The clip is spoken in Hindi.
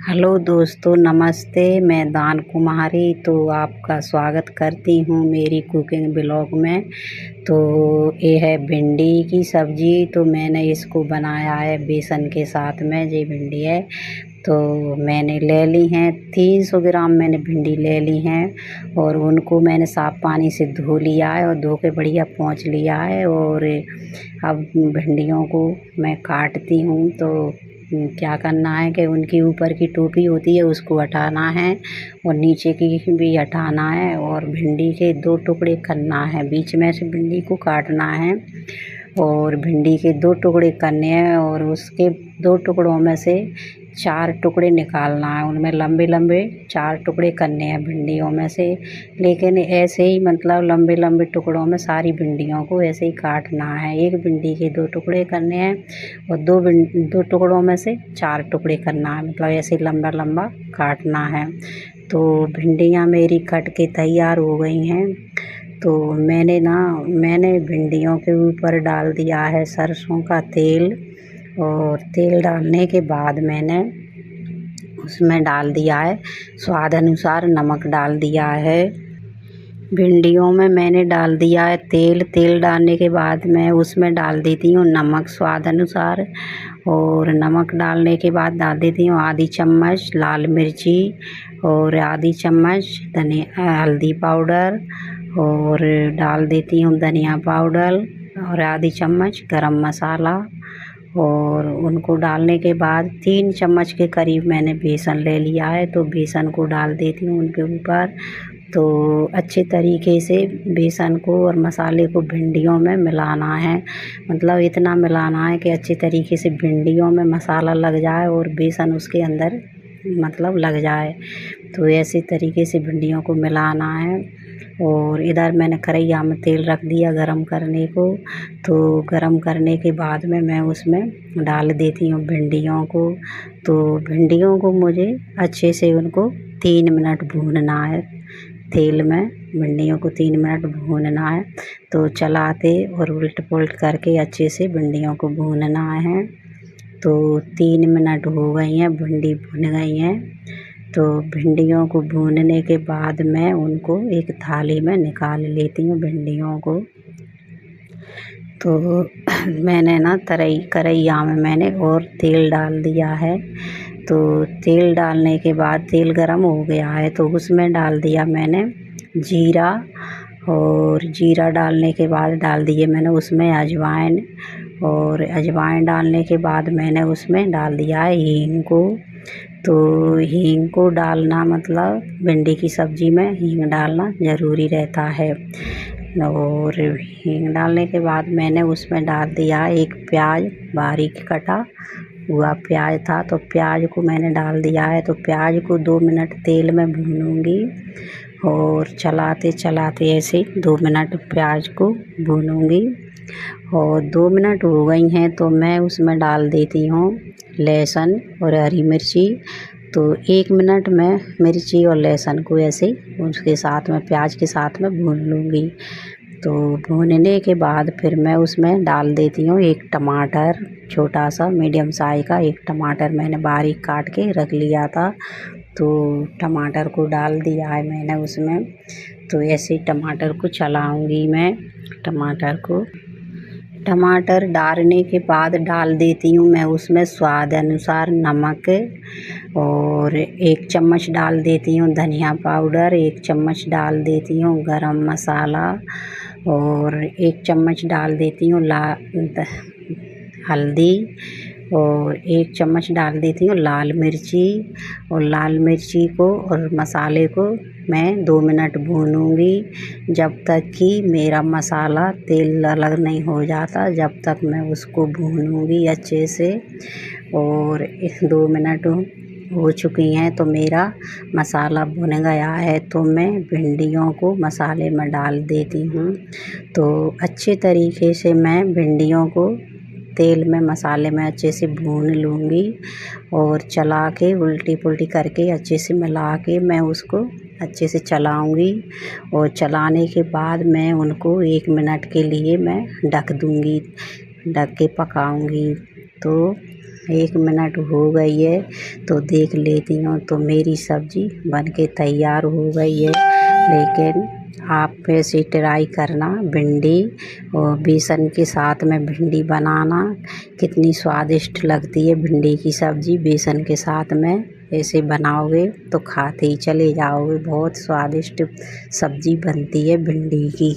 हेलो दोस्तों, नमस्ते। मैं दान कुमारी तो आपका स्वागत करती हूँ मेरी कुकिंग ब्लॉग में। तो ये है भिंडी की सब्ज़ी। तो मैंने इसको बनाया है बेसन के साथ में। ये भिंडी है तो मैंने ले ली हैं 300 ग्राम मैंने भिंडी ले ली हैं और उनको मैंने साफ़ पानी से धो लिया है और धो के बढ़िया पोंछ लिया है। और अब भिंडियों को मैं काटती हूँ। तो क्या करना है कि उनकी ऊपर की टोपी होती है उसको हटाना है और नीचे की भी हटाना है और भिंडी के 2 टुकड़े करना है, बीच में से भिंडी को काटना है और भिंडी के 2 टुकड़े करने हैं और उसके 2 टुकड़ों में से 4 टुकड़े निकालना है। उनमें लंबे लंबे 4 टुकड़े करने हैं भिंडियों में से, लेकिन ऐसे ही मतलब लंबे लंबे टुकड़ों में सारी भिंडियों को ऐसे ही काटना है। एक भिंडी के 2 टुकड़े करने हैं और 2 टुकड़ों में से 4 टुकड़े करना है, मतलब ऐसे लंबा लंबा काटना है। तो भिंडियाँ मेरी कट के तैयार हो गई हैं। तो मैंने भिंडियों के ऊपर डाल दिया है सरसों का तेल और तेल डालने के बाद मैंने उसमें डाल दिया है स्वाद अनुसार नमक डाल दिया है। भिंडियों में मैंने डाल दिया है तेल डालने के बाद मैं उसमें डाल देती हूँ नमक स्वाद अनुसार और नमक डालने के बाद डाल देती हूँ आधी चम्मच लाल मिर्ची और आधी चम्मच हल्दी पाउडर और डाल देती हूँ धनिया पाउडर और आधी चम्मच गरम मसाला। और उनको डालने के बाद 3 चम्मच के करीब मैंने बेसन ले लिया है तो बेसन को डाल देती हूँ उनके ऊपर। तो अच्छे तरीके से बेसन को और मसाले को भिंडियों में मिलाना है, मतलब इतना मिलाना है कि अच्छे तरीके से भिंडियों में मसाला लग जाए और बेसन उसके अंदर मतलब लग जाए। तो ऐसे तरीके से भिंडियों को मिलाना है। और इधर मैंने कढ़ैया में तेल रख दिया गरम करने को। तो गरम करने के बाद में मैं उसमें डाल देती हूँ भिंडियों को। तो भिंडियों को मुझे अच्छे से उनको 3 मिनट भूनना है तेल में। भिंडियों को 3 मिनट भूनना है। तो चलाते और उलट पुलट करके अच्छे से भिंडियों को भूनना है। तो 3 मिनट हो गई हैं, भिंडी भुन गई हैं। तो भिंडियों को भूनने के बाद मैं उनको एक थाली में निकाल लेती हूँ भिंडियों को। तो मैंने कढ़ैया में मैंने और तेल डाल दिया है। तो तेल डालने के बाद तेल गरम हो गया है तो उसमें डाल दिया मैंने जीरा और जीरा डालने के बाद डाल दिए मैंने उसमें अजवाइन और अजवाइन डालने के बाद मैंने उसमें डाल दिया है हींग को। तो हींग को डालना मतलब भिंडी की सब्ज़ी में हींग डालना ज़रूरी रहता है। और हींग डालने के बाद मैंने उसमें डाल दिया एक प्याज, बारीक कटा हुआ प्याज था तो प्याज को मैंने डाल दिया है। तो प्याज को 2 मिनट तेल में भूनूंगी और चलाते चलाते ऐसे 2 मिनट प्याज को भूनूंगी। और 2 मिनट हो गई हैं तो मैं उसमें डाल देती हूँ लहसुन और हरी मिर्ची। तो 1 मिनट में मिर्ची और लहसुन को ऐसे उसके साथ में प्याज के साथ में भून लूँगी। तो भूनने के बाद फिर मैं उसमें डाल देती हूँ एक टमाटर, छोटा सा मीडियम साइज़ का एक टमाटर मैंने बारीक काट के रख लिया था। तो टमाटर को डाल दिया है मैंने उसमें। तो ऐसे टमाटर को चलाऊँगी मैं। टमाटर डालने के बाद डाल देती हूँ मैं उसमें स्वाद अनुसार नमक और 1 चम्मच डाल देती हूँ धनिया पाउडर, 1 चम्मच डाल देती हूँ गरम मसाला और 1 चम्मच डाल देती हूँ हल्दी और 1 चम्मच डाल देती हूँ लाल मिर्ची। और लाल मिर्ची को और मसाले को मैं 2 मिनट भूनूंगी जब तक कि मेरा मसाला तेल अलग नहीं हो जाता, जब तक मैं उसको भूनूंगी अच्छे से। और 2 मिनट हो चुकी हैं तो मेरा मसाला भुन गया है तो मैं भिंडियों को मसाले में डाल देती हूँ। तो अच्छे तरीके से मैं भिंडियों को तेल में मसाले में अच्छे से भून लूँगी और चला के उल्टी पुल्टी करके अच्छे से मिला के मैं उसको अच्छे से चलाऊँगी। और चलाने के बाद मैं उनको 1 मिनट के लिए मैं ढक दूँगी, ढक के पकाऊँगी। तो 1 मिनट हो गई है तो देख लेती हूँ। तो मेरी सब्जी बनके तैयार हो गई है। लेकिन आप ऐसे ट्राई करना भिंडी और बेसन के साथ में भिंडी बनाना, कितनी स्वादिष्ट लगती है भिंडी की सब्जी बेसन के साथ में। ऐसे बनाओगे तो खाते ही चले जाओगे। बहुत स्वादिष्ट सब्जी बनती है भिंडी की।